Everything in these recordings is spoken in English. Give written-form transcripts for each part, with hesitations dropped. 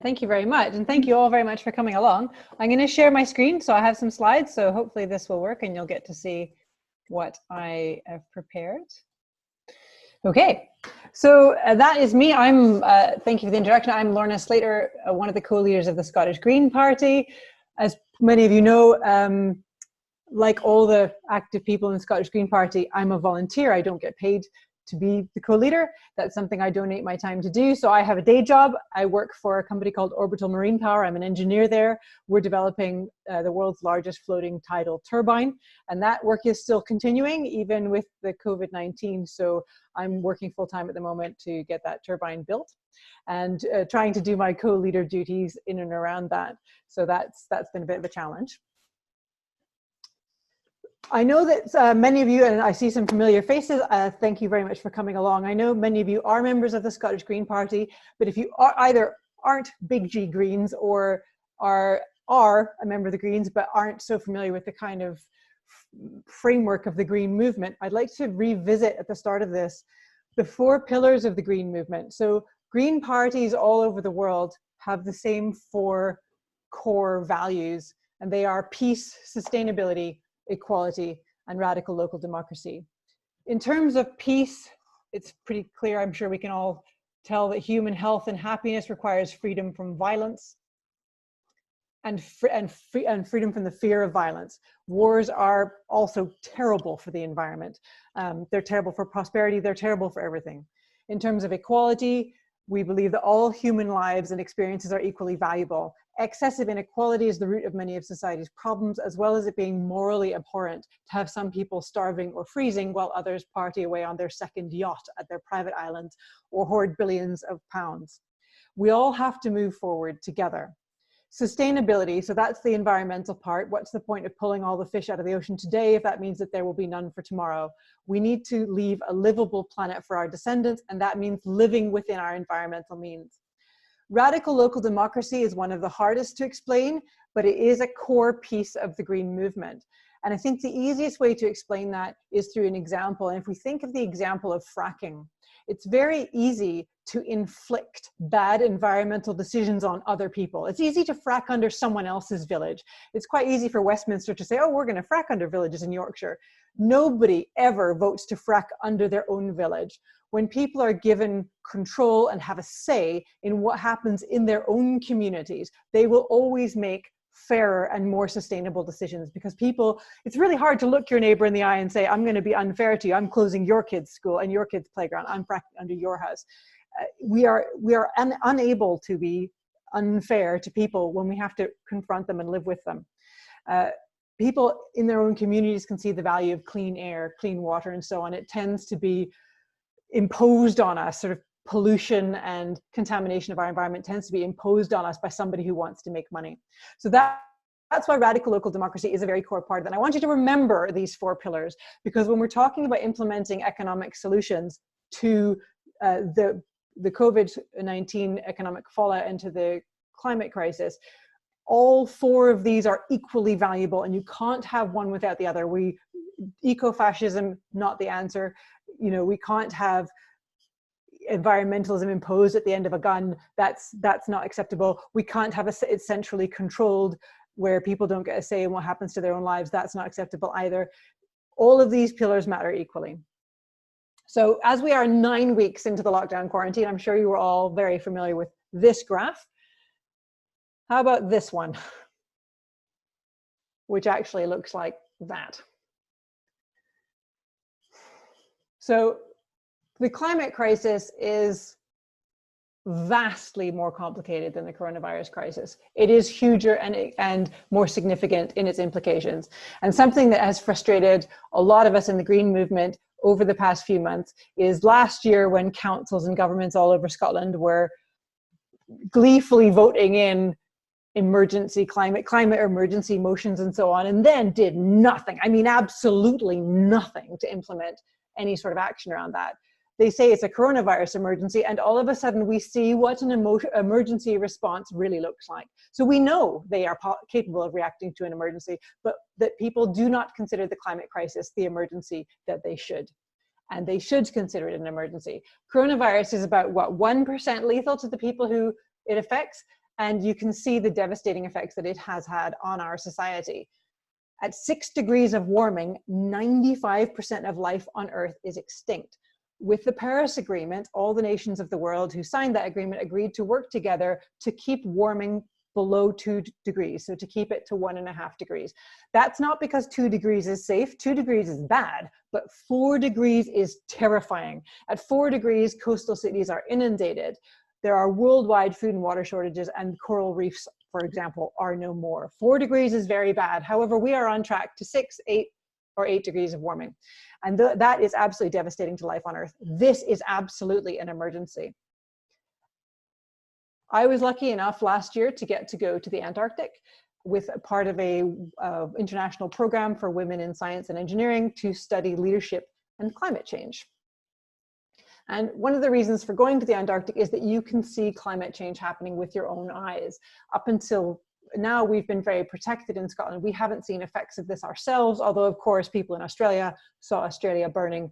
Thank you very much. And thank you all very much for coming along. I'm going to share my screen. So I have some slides. So hopefully this will work and you'll get to see what I have prepared. Okay, so that is me. Thank you for the introduction. I'm Lorna Slater, one of the co-leaders of the Scottish Green Party. As many of you know, like all the active people in the Scottish Green Party, I'm a volunteer. I don't get paid to be the co-leader. That's something I donate my time to do. So I have a day job. I work for a company called Orbital Marine Power. I'm an engineer there. We're developing the world's largest floating tidal turbine. And that work is still continuing, even with the COVID-19. So I'm working full-time at the moment to get that turbine built and trying to do my co-leader duties in and around that. So that's been a bit of a challenge. I know that many of you, and I see some familiar faces, thank you very much for coming along. I know many of you are members of the Scottish Green Party, but if you either aren't big G Greens or are a member of the Greens but aren't so familiar with the kind of framework of the Green movement, I'd like to revisit at the start of this the 4 pillars of the Green movement. So Green parties all over the world have the same 4 core values, and they are peace, sustainability, equality, and radical local democracy. In terms of peace, it's pretty clear, I'm sure we can all tell, that human health and happiness requires freedom from violence and freedom from the fear of violence. Wars are also terrible for the environment. They're terrible for prosperity, they're terrible for everything. In terms of equality, we believe that all human lives and experiences are equally valuable. Excessive inequality is the root of many of society's problems, as well as it being morally abhorrent to have some people starving or freezing while others party away on their second yacht at their private islands or hoard billions of pounds. We all have to move forward together. Sustainability, so that's the environmental part. What's the point of pulling all the fish out of the ocean today if that means that there will be none for tomorrow? We need to leave a livable planet for our descendants, and that means living within our environmental means. Radical local democracy is one of the hardest to explain, but it is a core piece of the Green movement. And I think the easiest way to explain that is through an example. And if we think of the example of fracking, it's very easy to inflict bad environmental decisions on other people. It's easy to frack under someone else's village. It's quite easy for Westminster to say, oh, we're going to frack under villages in Yorkshire. Nobody ever votes to frack under their own village. When people are given control and have a say in what happens in their own communities, they will always make fairer and more sustainable decisions, because people, it's really hard to look your neighbor in the eye and say, I'm going to be unfair to you. I'm closing your kid's school and your kid's playground. I'm fracking under your house. We are unable to be unfair to people when we have to confront them and live with them. People in their own communities can see the value of clean air, clean water, and so on. It tends to be imposed on us, sort of pollution and contamination of our environment tends to be imposed on us by somebody who wants to make money. So that's why radical local democracy is a very core part of it. And I want you to remember these 4 pillars, because when we're talking about implementing economic solutions to the COVID-19 economic fallout and to the climate crisis, all 4 of these are equally valuable, and you can't have one without the other. Eco-fascism, not the answer. You know, we can't have environmentalism imposed at the end of a gun. That's not acceptable. We can't have it centrally controlled where people don't get a say in what happens to their own lives. That's not acceptable either. All of these pillars matter equally. So as we are 9 weeks into the lockdown quarantine, I'm sure you were all very familiar with this graph. How about this one, which actually looks like that? So the climate crisis is vastly more complicated than the coronavirus crisis. It is huger and more significant in its implications. And something that has frustrated a lot of us in the Green movement over the past few months is last year, when councils and governments all over Scotland were gleefully voting in climate emergency motions and so on, and then did nothing. I mean, absolutely nothing to implement any sort of action around that. They say it's a coronavirus emergency, and all of a sudden we see what an emergency response really looks like. So we know they are capable of reacting to an emergency, but that people do not consider the climate crisis the emergency that they should. And they should consider it an emergency. Coronavirus is about, what, 1% lethal to the people who it affects, And you can see the devastating effects that it has had on our society. At 6 degrees of warming, 95% of life on Earth is extinct. With the Paris Agreement, all the nations of the world who signed that agreement agreed to work together to keep warming below 2 degrees, so to keep it to 1.5 degrees. That's not because 2 degrees is safe, 2 degrees is bad, but 4 degrees is terrifying. At 4 degrees, coastal cities are inundated. There are worldwide food and water shortages, and coral reefs, for example, are no more. 4 degrees is very bad. However, we are on track to 6, 8, or 8 degrees of warming. And that is absolutely devastating to life on Earth. This is absolutely an emergency. I was lucky enough last year to get to go to the Antarctic with a part of a international program for women in science and engineering to study leadership and climate change. And one of the reasons for going to the Antarctic is that you can see climate change happening with your own eyes. Up until now, we've been very protected in Scotland. We haven't seen effects of this ourselves, although of course people in Australia saw Australia burning,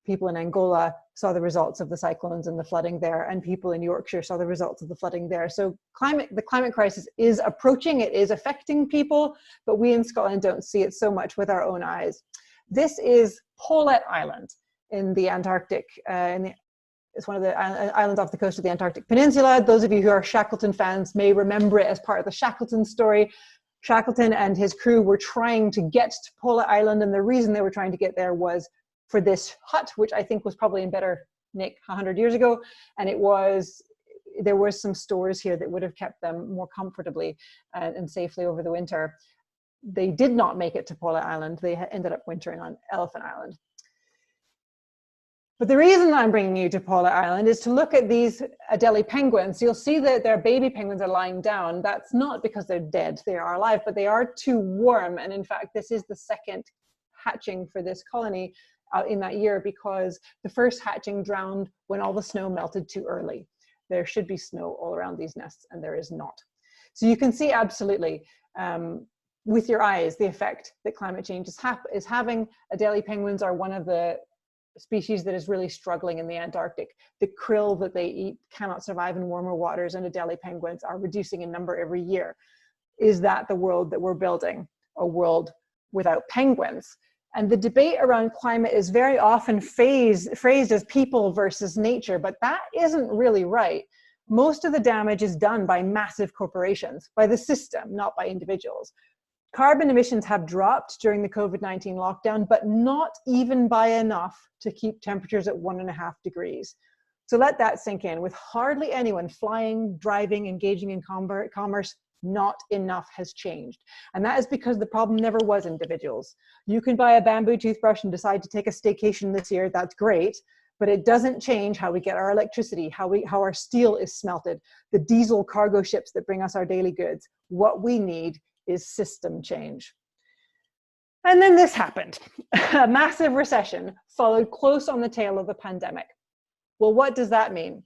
people in Angola saw the results of the cyclones and the flooding there, and people in Yorkshire saw the results of the flooding there. So the climate crisis is approaching, it is affecting people, but we in Scotland don't see it so much with our own eyes. This is Paulet Island in the Antarctic. It's one of the islands off the coast of the Antarctic Peninsula. Those of you who are Shackleton fans may remember it as part of the Shackleton story. Shackleton and his crew were trying to get to Paulet Island, and the reason they were trying to get there was for this hut, which I think was probably in better nick 100 years ago, and there were some stores here that would have kept them more comfortably and safely over the winter. They did not make it to Paulet Island. They ended up wintering on Elephant Island. But the reason I'm bringing you to Paulet Island is to look at these Adelie penguins. You'll see that their baby penguins are lying down. That's not because they're dead, they are alive, but they are too warm. And in fact, this is the second hatching for this colony in that year, because the first hatching drowned when all the snow melted too early. There should be snow all around these nests, and there is not. So you can see absolutely with your eyes the effect that climate change is having. Adelie penguins are one of the species that is really struggling in the Antarctic. The krill that they eat cannot survive in warmer waters, and Adelie penguins are reducing in number every year. Is that the world that we're building? A world without penguins? And the debate around climate is very often phrased as people versus nature, but that isn't really right. Most of the damage is done by massive corporations, by the system, not by individuals. Carbon emissions have dropped during the COVID-19 lockdown, but not even by enough to keep temperatures at 1.5 degrees. So let that sink in. With hardly anyone flying, driving, engaging in commerce, not enough has changed. And that is because the problem never was individuals. You can buy a bamboo toothbrush and decide to take a staycation this year, that's great, but it doesn't change how we get our electricity, how our steel is smelted, the diesel cargo ships that bring us our daily goods. What we need is system change. And then this happened. A massive recession followed close on the tail of the pandemic. Well, what does that mean?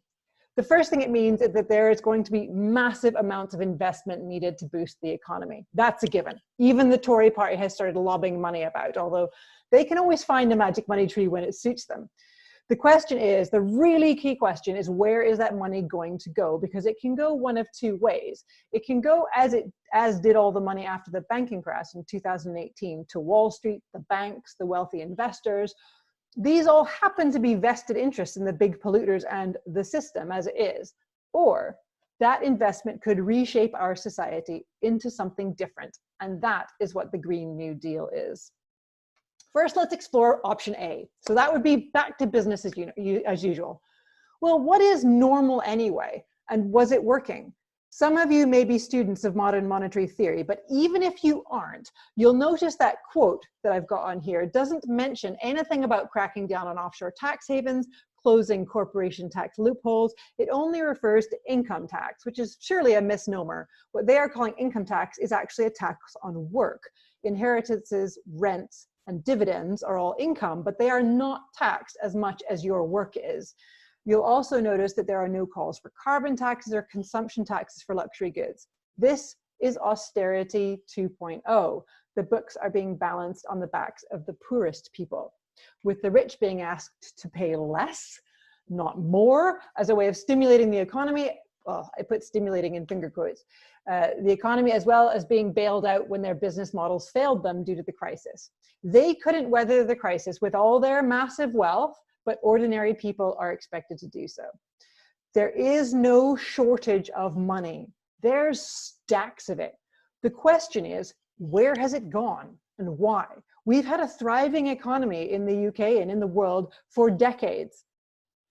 The first thing it means is that there is going to be massive amounts of investment needed to boost the economy. That's a given. Even the Tory party has started lobbing money about, although they can always find a magic money tree when it suits them. The question is, the really key question is, where is that money going to go? Because it can go one of two ways. It can go as did all the money after the banking crash in 2018 to Wall Street, the banks, the wealthy investors. These all happen to be vested interests in the big polluters and the system as it is. Or that investment could reshape our society into something different. And that is what the Green New Deal is. First, let's explore option A. So that would be back to business as usual. Well, what is normal anyway? And was it working? Some of you may be students of modern monetary theory, but even if you aren't, you'll notice that quote that I've got on here doesn't mention anything about cracking down on offshore tax havens, closing corporation tax loopholes. It only refers to income tax, which is surely a misnomer. What they are calling income tax is actually a tax on work. Inheritances, rents, and dividends are all income, but they are not taxed as much as your work is. You'll also notice that there are no calls for carbon taxes or consumption taxes for luxury goods. This is austerity 2.0. The books are being balanced on the backs of the poorest people, with the rich being asked to pay less, not more, as a way of stimulating the economy, well, I put stimulating in finger quotes, the economy, as well as being bailed out when their business models failed them due to the crisis. They couldn't weather the crisis with all their massive wealth, but ordinary people are expected to do so. There is no shortage of money. There's stacks of it. The question is, where has it gone and why? We've had a thriving economy in the UK and in the world for decades.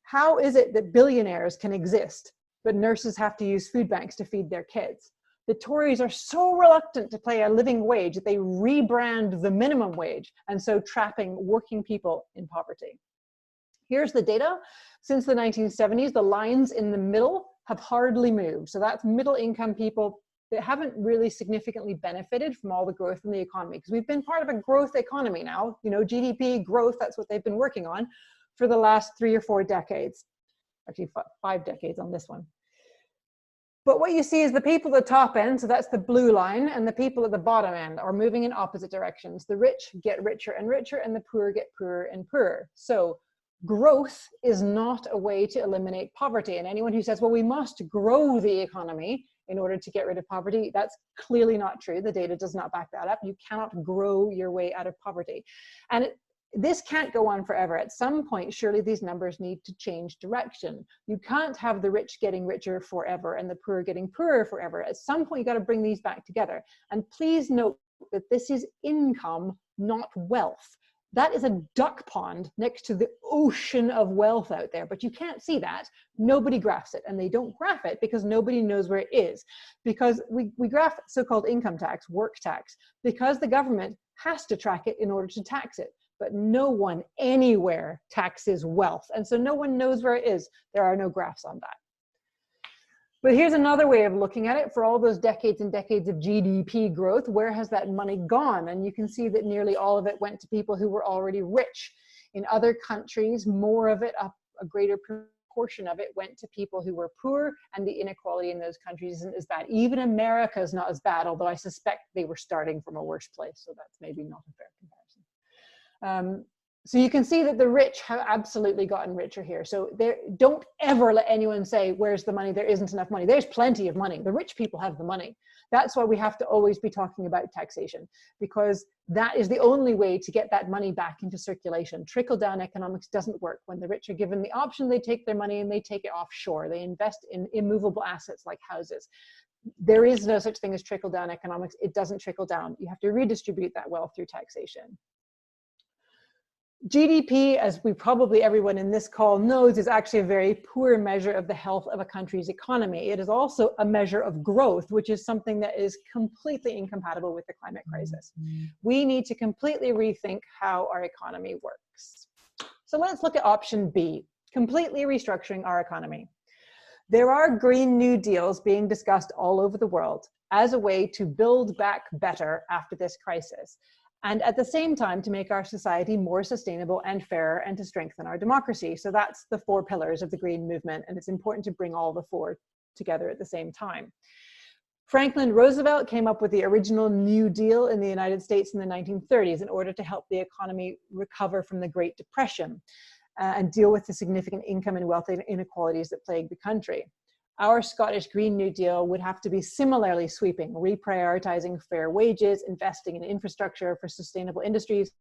How is it that billionaires can exist, but nurses have to use food banks to feed their kids? The Tories are so reluctant to pay a living wage that they rebrand the minimum wage, and so trapping working people in poverty. Here's the data. Since the 1970s, the lines in the middle have hardly moved. So that's middle income people that haven't really significantly benefited from all the growth in the economy, because we've been part of a growth economy now, you know, GDP growth, that's what they've been working on for the last 3 or 4 decades, actually 5 decades on this one. But what you see is the people at the top end, so that's the blue line, and the people at the bottom end are moving in opposite directions. The rich get richer and richer, and the poor get poorer and poorer. So growth is not a way to eliminate poverty. And anyone who says, well, we must grow the economy in order to get rid of poverty, that's clearly not true. The data does not back that up. You cannot grow your way out of poverty. And this can't go on forever. At some point, surely these numbers need to change direction. You can't have the rich getting richer forever and the poor getting poorer forever. At some point, you got to bring these back together. And please note that this is income, not wealth. That is a duck pond next to the ocean of wealth out there, but you can't see that. Nobody graphs it, and they don't graph it because nobody knows where it is. Because we graph so-called income tax, work tax, because the government has to track it in order to tax it. But no one anywhere taxes wealth, and so no one knows where it is. There are no graphs on that. But here's another way of looking at it. For all those decades and decades of GDP growth, where has that money gone? And you can see that nearly all of it went to people who were already rich. In other countries, more of it, a greater proportion of it went to people who were poor, and the inequality in those countries isn't as bad. Even America is not as bad, although I suspect they were starting from a worse place, so that's maybe not a fair comparison. So you can see that the rich have absolutely gotten richer here. So don't ever let anyone say, where's the money? There isn't enough money. There's plenty of money. The rich people have the money. That's why we have to always be talking about taxation, because that is the only way to get that money back into circulation. Trickle-down economics doesn't work. When the rich are given the option, they take their money and they take it offshore. They invest in immovable assets like houses. There is no such thing as trickle-down economics. It doesn't trickle down. You have to redistribute that wealth through taxation. GDP, as probably everyone in this call knows, is actually a very poor measure of the health of a country's economy. It is also a measure of growth, which is something that is completely incompatible with the climate crisis. We need to completely rethink how our economy works. So let's look at option B, completely restructuring our economy. There are Green New Deals being discussed all over the world as a way to build back better after this crisis, and at the same time to make our society more sustainable and fairer and to strengthen our democracy. So that's the 4 pillars of the Green movement, and it's important to bring all the 4 together at the same time. Franklin Roosevelt came up with the original New Deal in the United States in the 1930s in order to help the economy recover from the Great Depression and deal with the significant income and wealth inequalities that plagued the country. Our Scottish Green New Deal would have to be similarly sweeping, reprioritizing fair wages, investing in infrastructure for sustainable industries,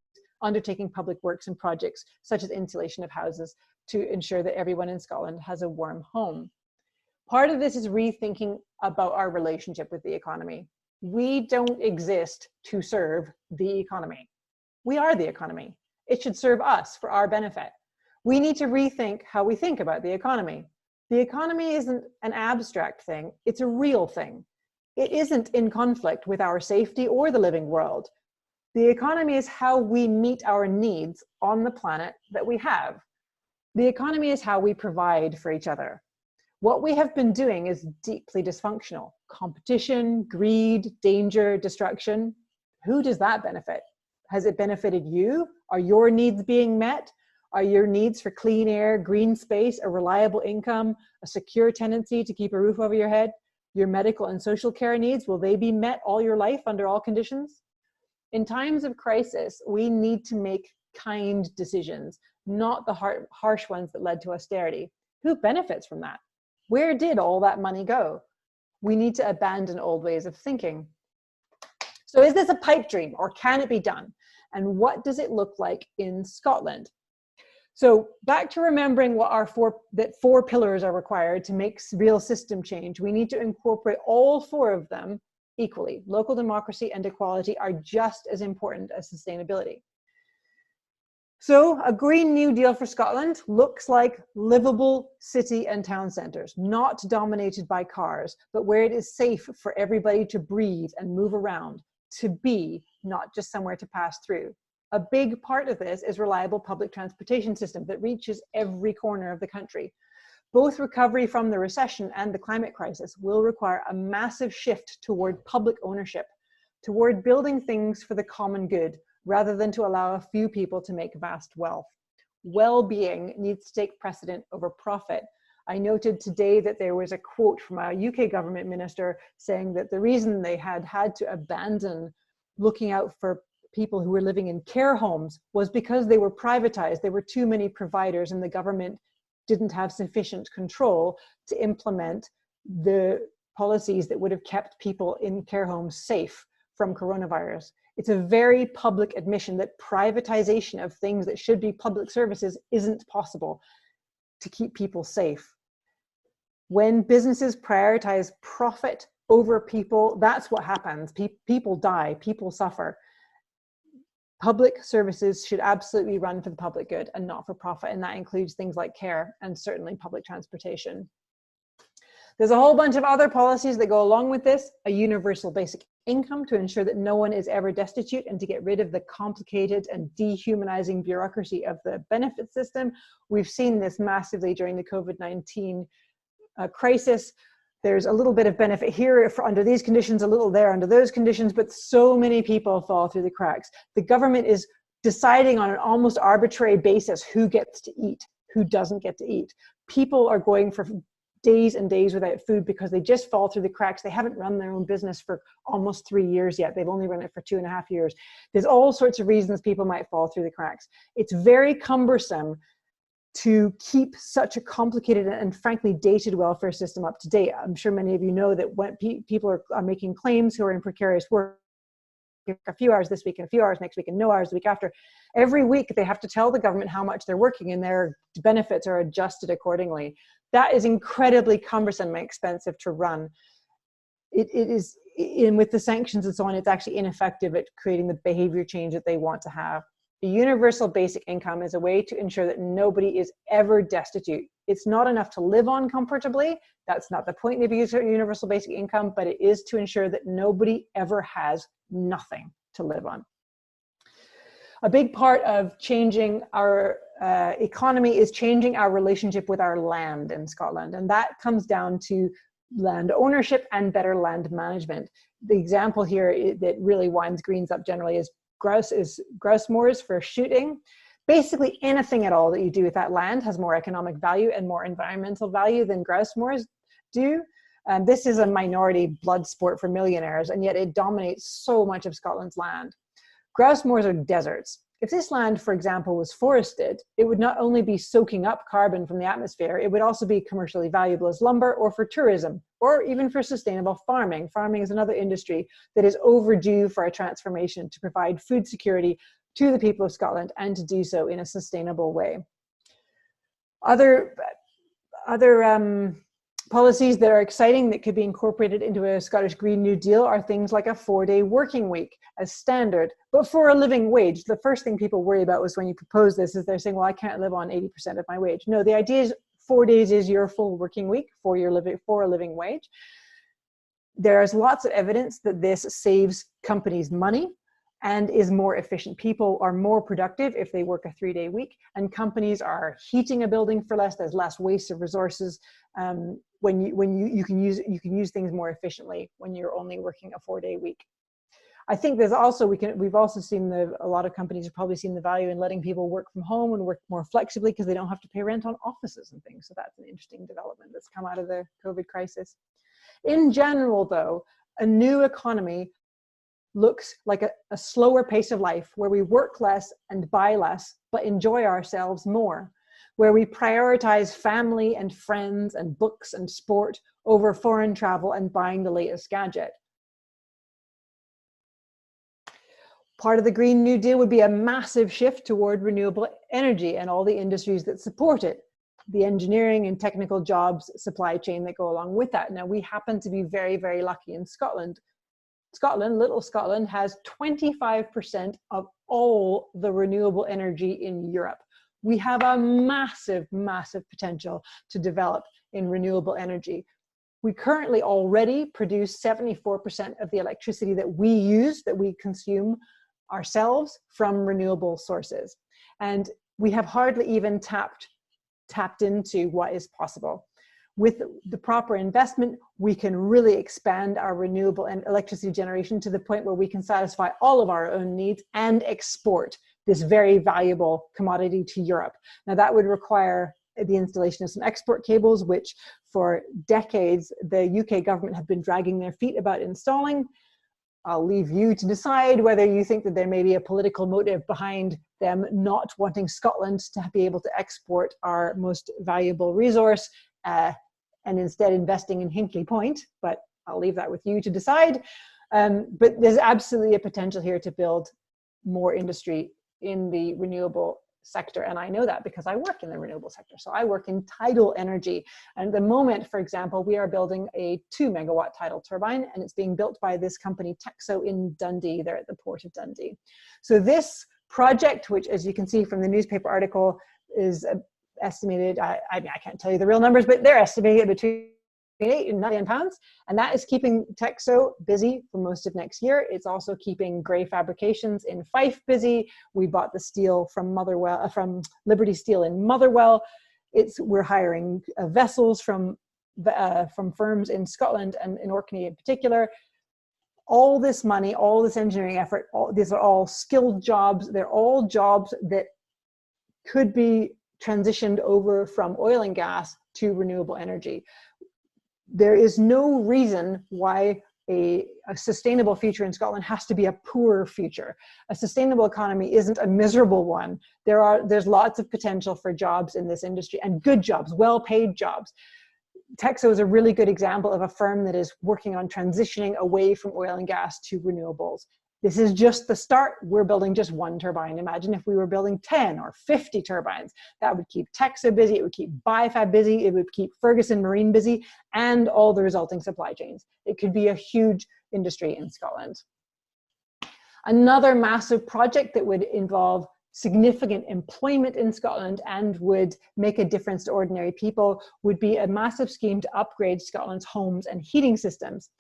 undertaking public works and projects such as insulation of houses to ensure that everyone in Scotland has a warm home. Part of this is rethinking about our relationship with the economy. We don't exist to serve the economy. We are the economy. It should serve us for our benefit. We need to rethink how we think about the economy. The economy isn't an abstract thing, it's a real thing. It isn't in conflict with our safety or the living world. The economy is how we meet our needs on the planet that we have. The economy is how we provide for each other. What we have been doing is deeply dysfunctional. Competition, greed, danger, destruction. Who does that benefit? Has it benefited you? Are your needs being met? Are your needs for clean air, green space, a reliable income, a secure tenancy to keep a roof over your head? Your medical and social care needs, will they be met all your life under all conditions? In times of crisis, we need to make kind decisions, not the harsh ones that led to austerity. Who benefits from that? Where did all that money go? We need to abandon old ways of thinking. So is this a pipe dream, or can it be done? And what does it look like in Scotland? So back to remembering what that four pillars are required to make real system change. We need to incorporate all four of them equally. Local democracy and equality are just as important as sustainability. So a Green New Deal for Scotland looks like livable city and town centres, not dominated by cars, but where it is safe for everybody to breathe and move around, to be, not just somewhere to pass through. A big part of this is reliable public transportation system that reaches every corner of the country. Both recovery from the recession and the climate crisis will require a massive shift toward public ownership, toward building things for the common good, rather than to allow a few people to make vast wealth. Well-being needs to take precedent over profit. I noted today that there was a quote from a UK government minister saying that the reason they had to abandon looking out for people who were living in care homes was because they were privatized. There were too many providers and the government didn't have sufficient control to implement the policies that would have kept people in care homes safe from coronavirus. It's a very public admission that privatization of things that should be public services isn't possible to keep people safe. When businesses prioritize profit over people, that's what happens. People die, people suffer. Public services should absolutely run for the public good and not for profit, and that includes things like care and certainly public transportation. There's a whole bunch of other policies that go along with this. A universal basic income to ensure that no one is ever destitute and to get rid of the complicated and dehumanizing bureaucracy of the benefit system. We've seen this massively during the COVID-19 crisis. There's a little bit of benefit here under these conditions, a little there under those conditions, but so many people fall through the cracks. The government is deciding on an almost arbitrary basis who gets to eat, who doesn't get to eat. People are going for days and days without food because they just fall through the cracks. They haven't run their own business for almost 3 years yet. They've only run it for 2.5 years. There's all sorts of reasons people might fall through the cracks. It's very cumbersome to keep such a complicated and frankly dated welfare system up to date. I'm sure many of you know that when people are making claims who are in precarious work, a few hours this week and a few hours next week and no hours the week after, every week they have to tell the government how much they're working and their benefits are adjusted accordingly. That is incredibly cumbersome and expensive to run. It is, with the sanctions and so on, it's actually ineffective at creating the behavior change that they want to have. The universal basic income is a way to ensure that nobody is ever destitute. It's not enough to live on comfortably. That's not the point of universal basic income, but it is to ensure that nobody ever has nothing to live on. A big part of changing our economy is changing our relationship with our land in Scotland. And that comes down to land ownership and better land management. The example here that really winds Greens up generally is grouse moors for shooting. Basically anything at all that you do with that land has more economic value and more environmental value than grouse moors do. This is a minority blood sport for millionaires, and yet it dominates so much of Scotland's land. Grouse moors are deserts. If this land, for example, was forested, it would not only be soaking up carbon from the atmosphere, it would also be commercially valuable as lumber or for tourism, or even for sustainable farming. Farming is another industry that is overdue for a transformation to provide food security to the people of Scotland and to do so in a sustainable way. Other policies that are exciting that could be incorporated into a Scottish Green New Deal are things like a 4-day working week as standard, but for a living wage. The first thing people worry about was when you propose this is they're saying, well, I can't live on 80% of my wage. No, the idea is 4 days is your full working week for a living wage. There's lots of evidence that this saves companies money and is more efficient. People are more productive if they work a 3-day week, and companies are heating a building for less. There's less waste of resources. When you can use things more efficiently when you're only working a 4-day week. I think there's also, we've also seen a lot of companies have probably seen the value in letting people work from home and work more flexibly because they don't have to pay rent on offices and things. So that's an interesting development that's come out of the COVID crisis. In general though, a new economy looks like a slower pace of life where we work less and buy less, but enjoy ourselves more. where we prioritize family and friends and books and sport over foreign travel and buying the latest gadget. Part of the Green New Deal would be a massive shift toward renewable energy and all the industries that support it, the engineering and technical jobs supply chain that go along with that. Now, we happen to be very, very lucky in Scotland. Little Scotland, has 25% of all the renewable energy in Europe. We have a massive, massive potential to develop in renewable energy. We currently already produce 74% of the electricity that we use, that we consume ourselves, from renewable sources. And we have hardly even tapped into what is possible. With the proper investment, we can really expand our renewable and electricity generation to the point where we can satisfy all of our own needs and export this very valuable commodity to Europe. Now, that would require the installation of some export cables, which for decades the UK government have been dragging their feet about installing. I'll leave you to decide whether you think that there may be a political motive behind them not wanting Scotland to be able to export our most valuable resource, and instead investing in Hinkley Point, but I'll leave that with you to decide. But there's absolutely a potential here to build more industry in the renewable sector, and I know that because I work in the renewable sector. So I work in tidal energy, and at the moment, for example, we are building a 2-megawatt tidal turbine, and it's being built by this company Texo in Dundee. They're at the port of Dundee. So this project, which, as you can see from the newspaper article, is estimated, I can't tell you the real numbers, but they're estimating between 8 and 9 million pounds, and that is keeping Texo busy for most of next year. It's also keeping Gray Fabrications in Fife busy. We bought the steel from Liberty Steel in Motherwell. We're hiring vessels from firms in Scotland and in Orkney in particular. All this money, all this engineering effort, these are all skilled jobs. They're all jobs that could be transitioned over from oil and gas to renewable energy. There is no reason why a sustainable future in Scotland has to be a poor future. A sustainable economy isn't a miserable one. There's lots of potential for jobs in this industry, and good jobs, well-paid jobs. Texo is a really good example of a firm that is working on transitioning away from oil and gas to renewables. This is just the start. We're building just 1 turbine. Imagine if we were building 10 or 50 turbines. That would keep Texo busy, it would keep Biofab busy, it would keep Ferguson Marine busy, and all the resulting supply chains. It could be a huge industry in Scotland. Another massive project that would involve significant employment in Scotland and would make a difference to ordinary people would be a massive scheme to upgrade Scotland's homes and heating systems.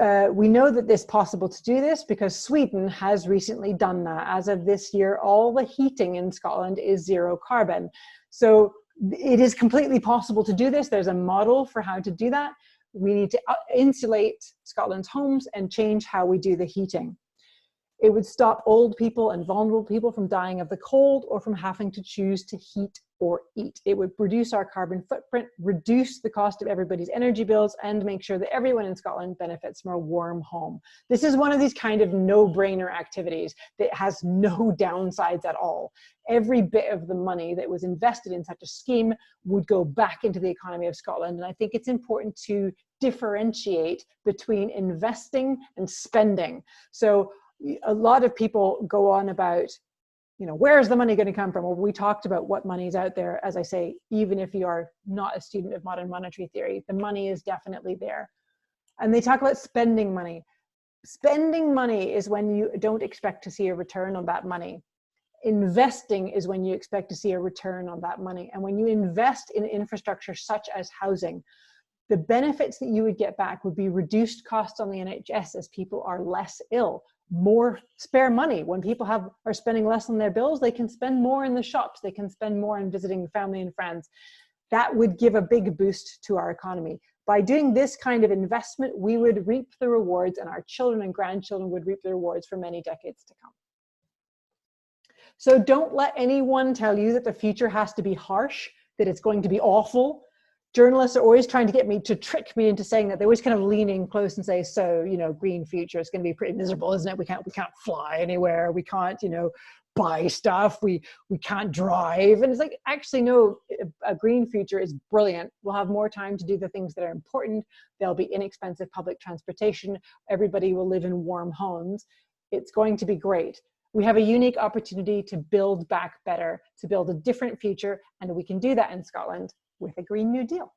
We know that it's possible to do this because Sweden has recently done that. As of this year, all the heating in Scotland is 0 carbon. So it is completely possible to do this. There's a model for how to do that. We need to insulate Scotland's homes and change how we do the heating. It would stop old people and vulnerable people from dying of the cold or from having to choose to heat or eat. It would reduce our carbon footprint, reduce the cost of everybody's energy bills, and make sure that everyone in Scotland benefits from a warm home. This is one of these kind of no-brainer activities that has no downsides at all. Every bit of the money that was invested in such a scheme would go back into the economy of Scotland. And I think it's important to differentiate between investing and spending. So a lot of people go on about, where's the money going to come from? Well, we talked about what money is out there. As I say, even if you are not a student of modern monetary theory, the money is definitely there. And they talk about spending money. Spending money is when you don't expect to see a return on that money. Investing is when you expect to see a return on that money. And when you invest in infrastructure such as housing, the benefits that you would get back would be reduced costs on the NHS as people are less ill, more spare money. When people are spending less on their bills, they can spend more in the shops, they can spend more on visiting family and friends. That would give a big boost to our economy. By doing this kind of investment, we would reap the rewards, and our children and grandchildren would reap the rewards for many decades to come. So don't let anyone tell you that the future has to be harsh, that it's going to be awful. Journalists are always trying to get me to trick me into saying that. They're always kind of leaning close and say, so, green future is going to be pretty miserable, isn't it? We can't fly anywhere. We can't, buy stuff, we can't drive. And it's like, actually, no, a green future is brilliant. We'll have more time to do the things that are important. There'll be inexpensive public transportation. Everybody will live in warm homes. It's going to be great. We have a unique opportunity to build back better, to build a different future, and we can do that in Scotland with a Green New Deal.